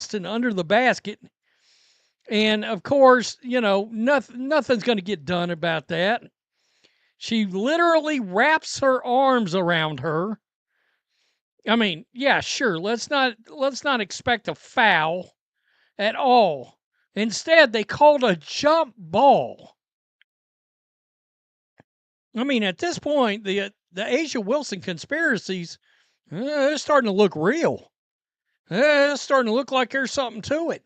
Boston under the basket. And of course, nothing's going to get done about that. She literally wraps her arms around her. I mean, yeah, sure. Let's not expect a foul at all. Instead, they called a jump ball. I mean, at this point, the Asia Wilson conspiracies, they're starting to look real. It's starting to look like there's something to it.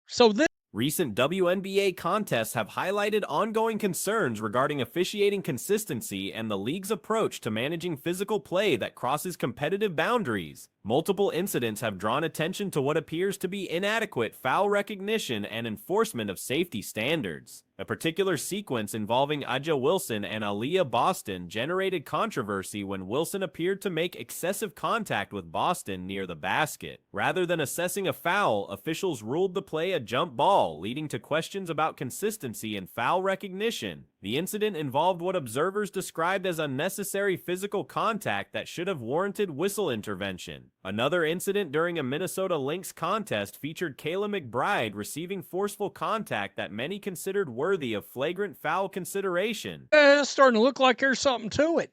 So this Recent WNBA contests have highlighted ongoing concerns regarding officiating consistency and the league's approach to managing physical play that crosses competitive boundaries. Multiple incidents have drawn attention to what appears to be inadequate foul recognition and enforcement of safety standards. A particular sequence involving Aja Wilson and Aaliyah Boston generated controversy when Wilson appeared to make excessive contact with Boston near the basket. Rather than assessing a foul, officials ruled the play a jump ball, leading to questions about consistency and foul recognition. The incident involved what observers described as unnecessary physical contact that should have warranted whistle intervention. Another incident during a Minnesota Lynx contest featured Kayla McBride receiving forceful contact that many considered worthy of flagrant foul consideration. it's starting to look like there's something to it.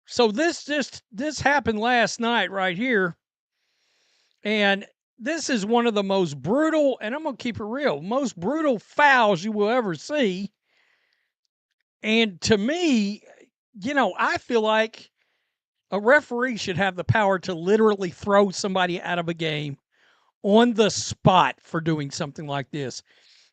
So this happened last night right here, and this is one of the most brutal, and I'm going to keep it real, most brutal fouls you will ever see. And to me, I feel like a referee should have the power to literally throw somebody out of a game on the spot for doing something like this.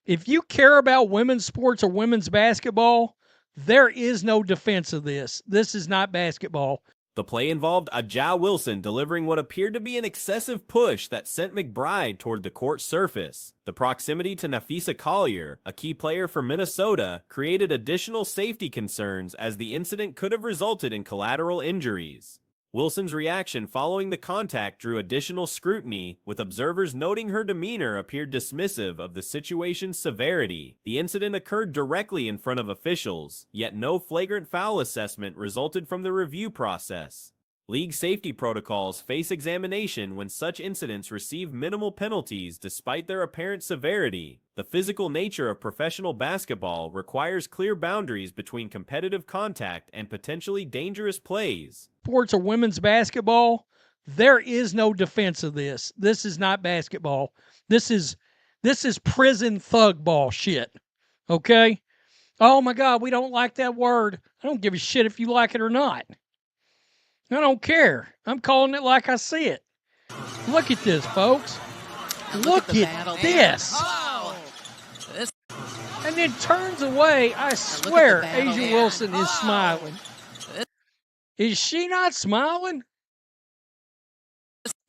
If you care about women's sports or women's basketball, there is no defense of this. This is not basketball. The play involved Aja Wilson delivering what appeared to be an excessive push that sent McBride toward the court surface. The proximity to Nafisa Collier, a key player for Minnesota, created additional safety concerns as the incident could have resulted in collateral injuries. Wilson's reaction following the contact drew additional scrutiny, with observers noting her demeanor appeared dismissive of the situation's severity. The incident occurred directly in front of officials, yet no flagrant foul assessment resulted from the review process. League safety protocols face examination when such incidents receive minimal penalties despite their apparent severity. The physical nature of professional basketball requires clear boundaries between competitive contact and potentially dangerous plays. Sports or women's basketball, there is no defense of this. This is not basketball. This is prison thug ball shit. Okay? Oh my God, we don't like that word. I don't give a shit if you like it or not. I don't care. I'm calling it like I see it. Look at this, folks. Look at this. Oh, And then turns away. I swear Asia Wilson is smiling. Is she not smiling?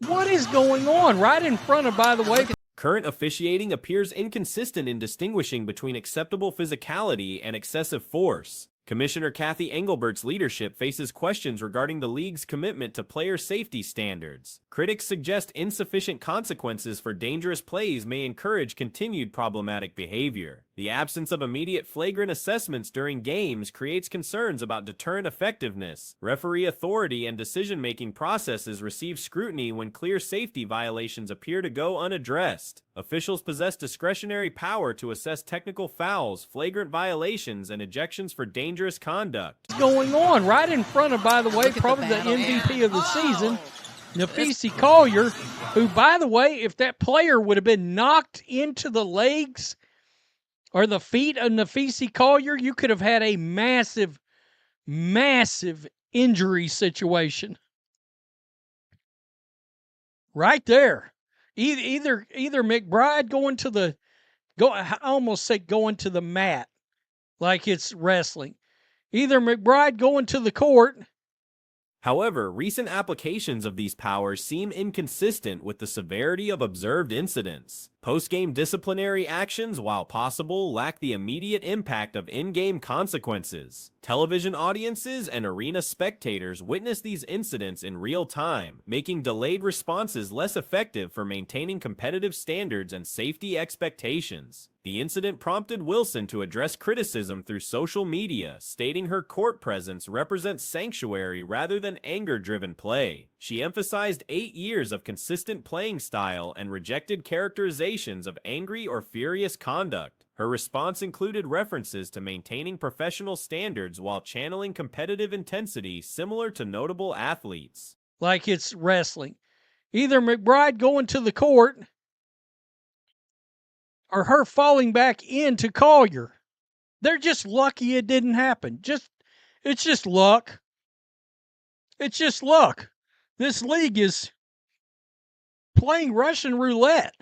What is going on right in front of, by the way? Current officiating appears inconsistent in distinguishing between acceptable physicality and excessive force. Commissioner Kathy Engelbert's leadership faces questions regarding the league's commitment to player safety standards. Critics suggest insufficient consequences for dangerous plays may encourage continued problematic behavior. The absence of immediate flagrant assessments during games creates concerns about deterrent effectiveness. Referee authority and decision-making processes receive scrutiny when clear safety violations appear to go unaddressed. Officials possess discretionary power to assess technical fouls, flagrant violations, and ejections for dangerous conduct. What's going on right in front of, by the way, probably the MVP of the season, Nafisa Collier, who, by the way, if that player would have been knocked into the legs or the feet of Nafisa Collier, you could have had a massive, massive injury situation. Right there. Either McBride going to the I almost say going to the mat like it's wrestling. Either McBride going to the court. However, recent applications of these powers seem inconsistent with the severity of observed incidents. Post-game disciplinary actions, while possible, lack the immediate impact of in-game consequences. Television audiences and arena spectators witness these incidents in real time, making delayed responses less effective for maintaining competitive standards and safety expectations. The incident prompted Wilson to address criticism through social media, stating her court presence represents sanctuary rather than anger-driven play. She emphasized 8 years of consistent playing style and rejected characterizations of angry or furious conduct. Her response included references to maintaining professional standards while channeling competitive intensity similar to notable athletes. Like it's wrestling. Either McBride going to the court or her falling back into Collier. They're just lucky it didn't happen. It's just luck. It's just luck. This league is playing Russian roulette.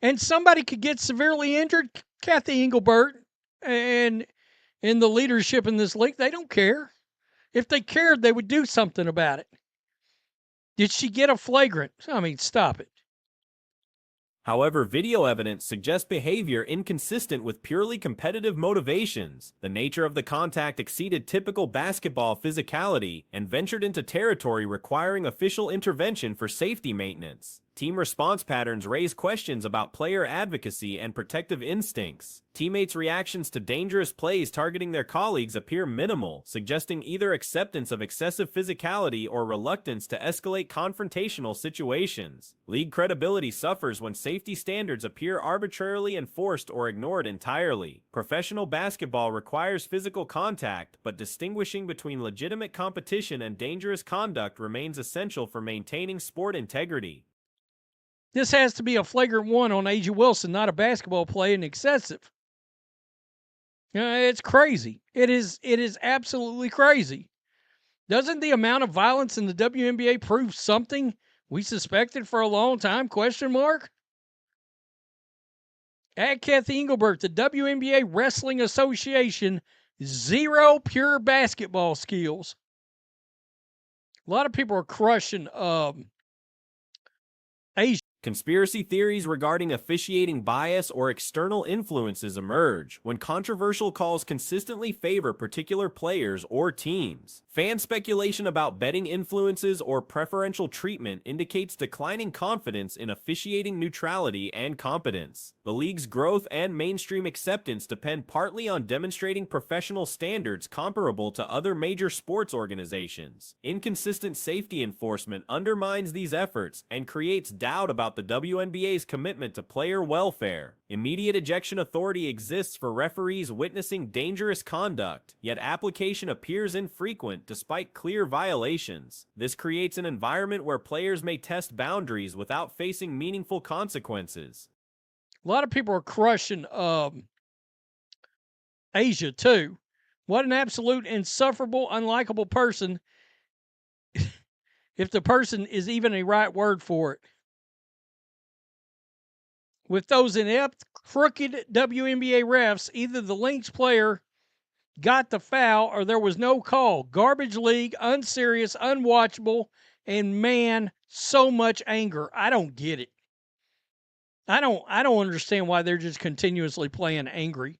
And somebody could get severely injured. Kathy Engelbert and in the leadership in this league, they don't care. If they cared, they would do something about it. Did she get a flagrant? I mean, stop it. However, video evidence suggests behavior inconsistent with purely competitive motivations. The nature of the contact exceeded typical basketball physicality and ventured into territory requiring official intervention for safety maintenance. Team response patterns raise questions about player advocacy and protective instincts. Teammates' reactions to dangerous plays targeting their colleagues appear minimal, suggesting either acceptance of excessive physicality or reluctance to escalate confrontational situations. League credibility suffers when safety standards appear arbitrarily enforced or ignored entirely. Professional basketball requires physical contact, but distinguishing between legitimate competition and dangerous conduct remains essential for maintaining sport integrity. This has to be a flagrant one on A'ja Wilson, not a basketball play and excessive. It's crazy. It is absolutely crazy. Doesn't the amount of violence in the WNBA prove something we suspected for a long time? Question mark. At Kathy Engelbert, the WNBA Wrestling Association, 0 pure basketball skills. A lot of people are crushing A'ja. Conspiracy theories regarding officiating bias or external influences emerge when controversial calls consistently favor particular players or teams. Fan speculation about betting influences or preferential treatment indicates declining confidence in officiating neutrality and competence. The league's growth and mainstream acceptance depend partly on demonstrating professional standards comparable to other major sports organizations. Inconsistent safety enforcement undermines these efforts and creates doubt about the WNBA's commitment to player welfare. Immediate ejection authority exists for referees witnessing dangerous conduct, yet application appears infrequent despite clear violations. This creates an environment where players may test boundaries without facing meaningful consequences. A lot of people are crushing A'ja too. What an absolute insufferable, unlikable person, if the person is even a right word for it. With those inept, crooked WNBA refs, either the Lynx player got the foul or there was no call. Garbage league, unserious, unwatchable, and man, so much anger. I don't get it. I don't understand why they're just continuously playing angry.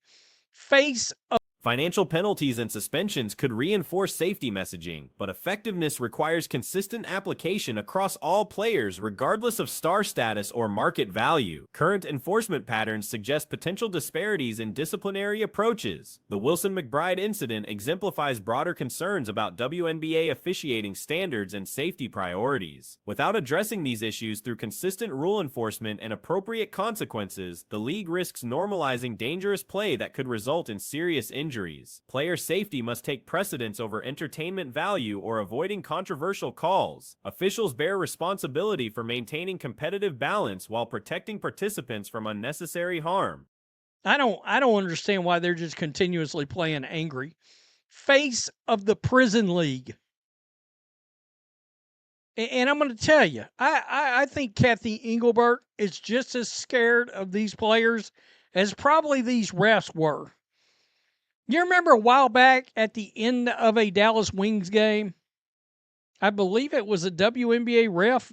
Face of Financial penalties and suspensions could reinforce safety messaging, but effectiveness requires consistent application across all players regardless of star status or market value. Current enforcement patterns suggest potential disparities in disciplinary approaches. The Wilson-McBride incident exemplifies broader concerns about WNBA officiating standards and safety priorities. Without addressing these issues through consistent rule enforcement and appropriate consequences, the league risks normalizing dangerous play that could result in serious injuries. Player safety must take precedence over entertainment value or avoiding controversial calls. Officials bear responsibility for maintaining competitive balance while protecting participants from unnecessary harm. I don't understand why they're just continuously playing angry. Face of the prison league. And I'm going to tell you, I think Kathy Engelbert is just as scared of these players as probably these refs were. You remember a while back at the end of a Dallas Wings game? I believe it was a WNBA ref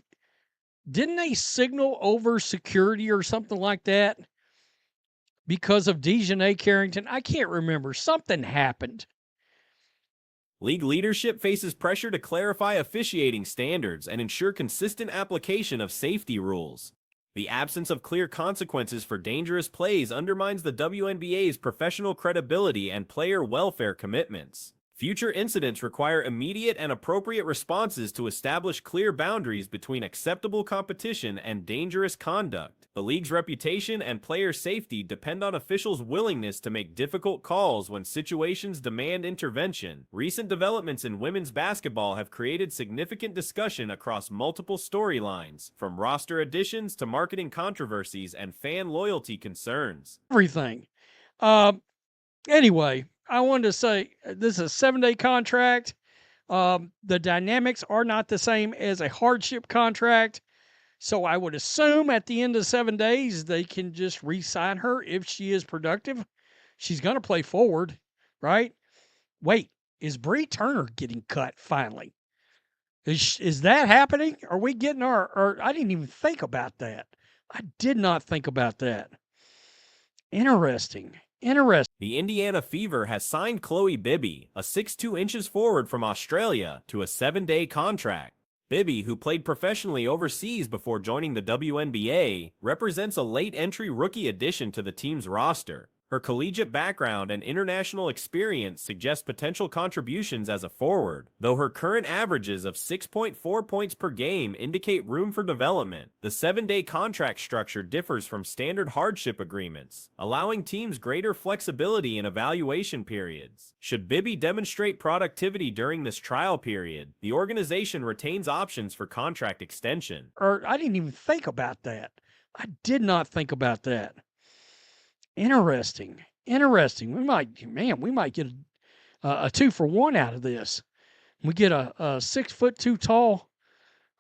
Didn't they signal over security or something like that because of Dejanay Carrington? I can't remember. Something happened. League leadership faces pressure to clarify officiating standards and ensure consistent application of safety rules. The absence of clear consequences for dangerous plays undermines the WNBA's professional credibility and player welfare commitments. Future incidents require immediate and appropriate responses to establish clear boundaries between acceptable competition and dangerous conduct. The league's reputation and player safety depend on officials' willingness to make difficult calls when situations demand intervention. Recent developments in women's basketball have created significant discussion across multiple storylines, from roster additions to marketing controversies and fan loyalty concerns. Everything. Anyway, I wanted to say this is a 7-day contract. The dynamics are not the same as a hardship contract. So I would assume at the end of 7 days, they can just re-sign her if she is productive. She's going to play forward, right? Wait, is Bree Turner getting cut finally? Is that happening? Are we getting or I didn't even think about that. I did not think about that. Interesting. The Indiana Fever has signed Chloe Bibby, a 6'2" inches forward from Australia, to a 7-day contract. Bibby, who played professionally overseas before joining the WNBA, represents a late entry rookie addition to the team's roster. Her collegiate background and international experience suggest potential contributions as a forward, though her current averages of 6.4 points per game indicate room for development. The 7-day contract structure differs from standard hardship agreements, allowing teams greater flexibility in evaluation periods. Should Bibby demonstrate productivity during this trial period, the organization retains options for contract extension. Or I didn't even think about that. I did not think about that. Interesting. We might get a 2-for-1 out of this. We get a 6'2" tall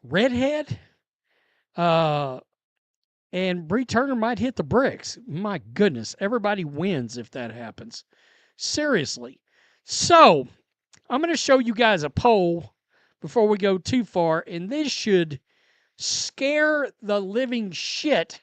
redhead, and Bree Turner might hit the bricks. My goodness, everybody wins if that happens. Seriously. So I'm going to show you guys a poll before we go too far, and this should scare the living shit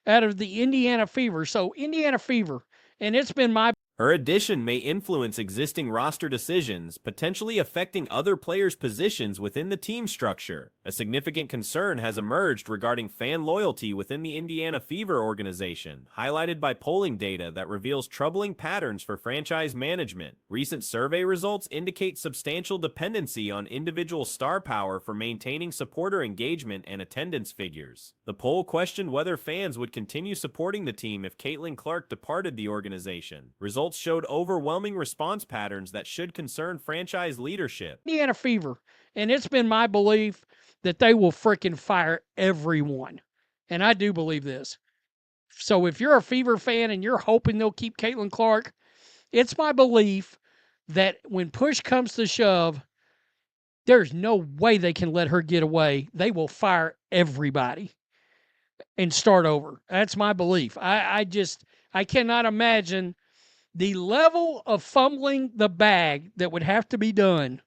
out of the Indiana Fever. So Indiana Fever, and it's been my Her addition may influence existing roster decisions, potentially affecting other players' positions within the team structure. A significant concern has emerged regarding fan loyalty within the Indiana Fever organization, highlighted by polling data that reveals troubling patterns for franchise management. Recent survey results indicate substantial dependency on individual star power for maintaining supporter engagement and attendance figures. The poll questioned whether fans would continue supporting the team if Caitlin Clark departed the organization. Results showed overwhelming response patterns that should concern franchise leadership. Indiana Fever, and it's been my belief that they will frickin' fire everyone. And I do believe this. So if you're a Fever fan and you're hoping they'll keep Caitlin Clark, it's my belief that when push comes to shove, there's no way they can let her get away. They will fire everybody and start over. That's my belief. I cannot imagine the level of fumbling the bag that would have to be done.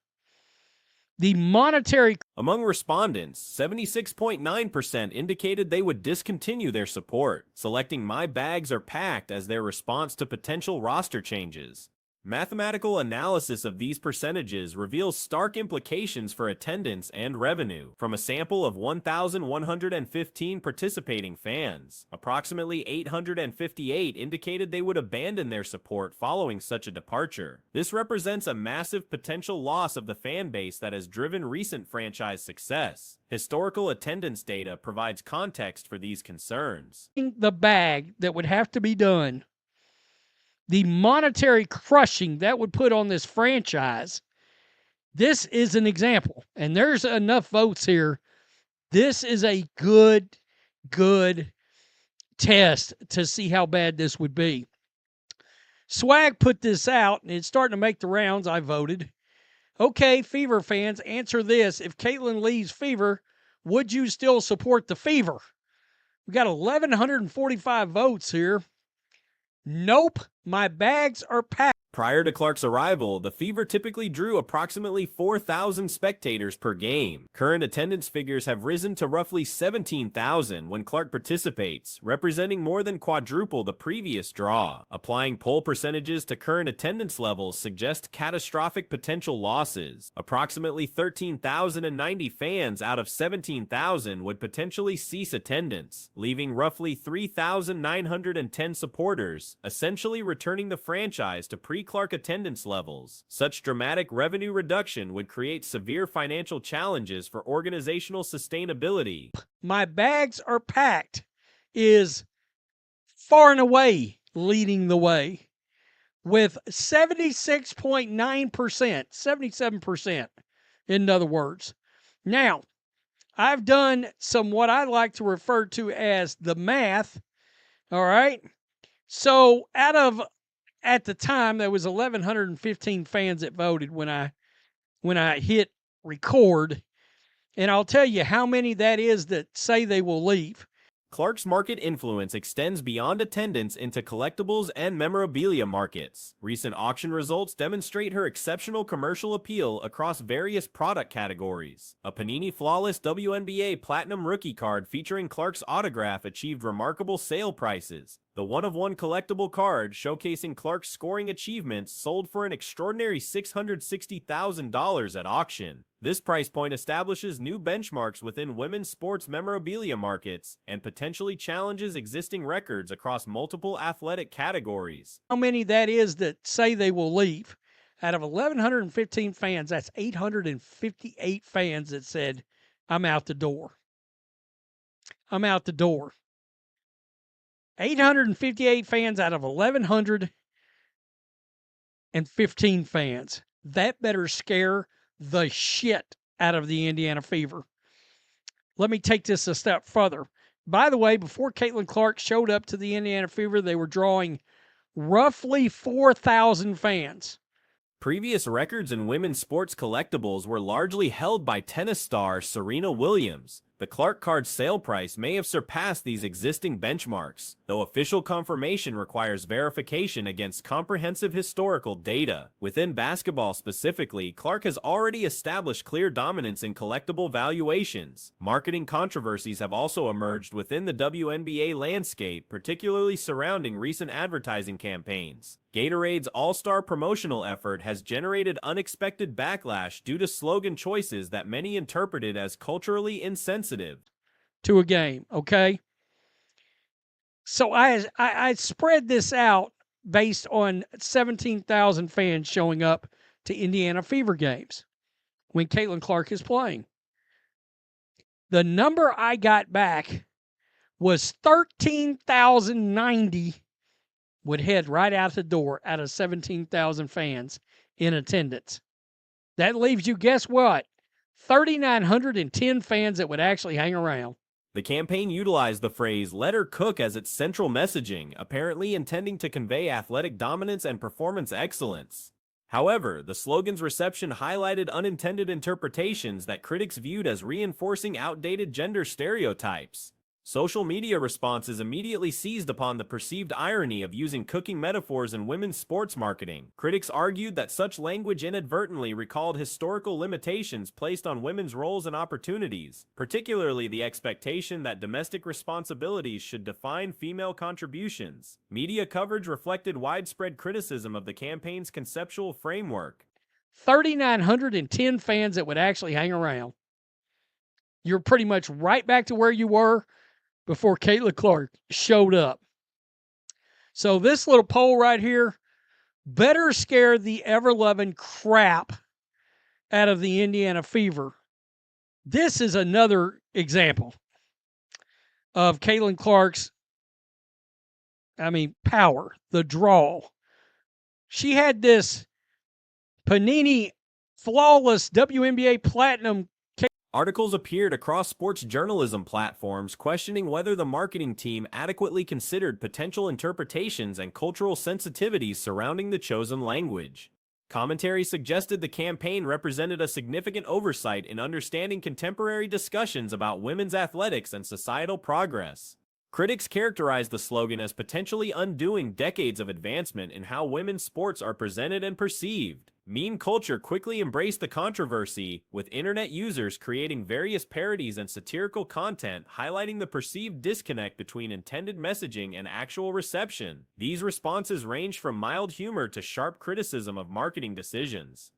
The monetary. Among respondents, 76.9% indicated they would discontinue their support, selecting My Bags Are Packed as their response to potential roster changes. Mathematical analysis of these percentages reveals stark implications for attendance and revenue. From a sample of 1,115 participating fans, approximately 858 indicated they would abandon their support following such a departure. This represents a massive potential loss of the fan base that has driven recent franchise success. Historical attendance data provides context for these concerns. The bag that would have to be done. The monetary crushing that would put on this franchise. This is an example, and there's enough votes here. This is a good test to see how bad this would be. Swag put this out, and it's starting to make the rounds. I voted. Okay, Fever fans, answer this. If Caitlin leaves Fever, would you still support the Fever? We got 1,145 votes here. Nope, my bags are packed. Prior to Clark's arrival, the Fever typically drew approximately 4,000 spectators per game. Current attendance figures have risen to roughly 17,000 when Clark participates, representing more than quadruple the previous draw. Applying poll percentages to current attendance levels suggest catastrophic potential losses. Approximately 13,090 fans out of 17,000 would potentially cease attendance, leaving roughly 3,910 supporters, essentially returning the franchise to pre-Clark attendance levels. Such dramatic revenue reduction would create severe financial challenges for organizational sustainability. My bags are packed is far and away leading the way with 76.9%, 77%, in other words. Now, I've done some what I like to refer to as the math, all right? So at the time, there was 1,115 fans that voted when I hit record, and I'll tell you how many that is that say they will leave. Clark's market influence extends beyond attendance into collectibles and memorabilia markets. Recent auction results demonstrate her exceptional commercial appeal across various product categories. A Panini Flawless WNBA Platinum Rookie card featuring Clark's autograph achieved remarkable sale prices. The one-of-one collectible card showcasing Clark's scoring achievements sold for an extraordinary $660,000 at auction. This price point establishes new benchmarks within women's sports memorabilia markets and potentially challenges existing records across multiple athletic categories. How many that is that say they will leave? Out of 1,115 fans, that's 858 fans that said, I'm out the door. I'm out the door. 858 fans out of 1,115 fans. That better scare the shit out of the Indiana Fever. Let me take this a step further. By the way, before Caitlin Clark showed up to the Indiana Fever, they were drawing roughly 4,000 fans. Previous records in women's sports collectibles were largely held by tennis star Serena Williams. The Clark card sale price may have surpassed these existing benchmarks, though official confirmation requires verification against comprehensive historical data. Within basketball specifically, Clark has already established clear dominance in collectible valuations. Marketing controversies have also emerged within the WNBA landscape, particularly surrounding recent advertising campaigns. Gatorade's all-star promotional effort has generated unexpected backlash due to slogan choices that many interpreted as culturally insensitive to a game, okay? So I spread this out based on 17,000 fans showing up to Indiana Fever games when Caitlin Clark is playing. The number I got back was 13,090 would head right out the door out of 17,000 fans in attendance. That leaves you, guess what? 3,910 fans that would actually hang around. The campaign utilized the phrase "let her cook" as its central messaging, apparently intending to convey athletic dominance and performance excellence. However, the slogan's reception highlighted unintended interpretations that critics viewed as reinforcing outdated gender stereotypes. Social media responses immediately seized upon the perceived irony of using cooking metaphors in women's sports marketing. Critics argued that such language inadvertently recalled historical limitations placed on women's roles and opportunities, particularly the expectation that domestic responsibilities should define female contributions. Media coverage reflected widespread criticism of the campaign's conceptual framework. 3,910 fans that would actually hang around. You're pretty much right back to where you were before Caitlin Clark showed up. So this little poll right here better scare the ever-loving crap out of the Indiana Fever. This is another example of Caitlin Clark's, power, the draw. She had this Panini Flawless WNBA Platinum. Articles appeared across sports journalism platforms questioning whether the marketing team adequately considered potential interpretations and cultural sensitivities surrounding the chosen language. Commentary suggested the campaign represented a significant oversight in understanding contemporary discussions about women's athletics and societal progress. Critics characterize the slogan as potentially undoing decades of advancement in how women's sports are presented and perceived. Meme culture quickly embraced the controversy, with internet users creating various parodies and satirical content highlighting the perceived disconnect between intended messaging and actual reception. These responses ranged from mild humor to sharp criticism of marketing decisions.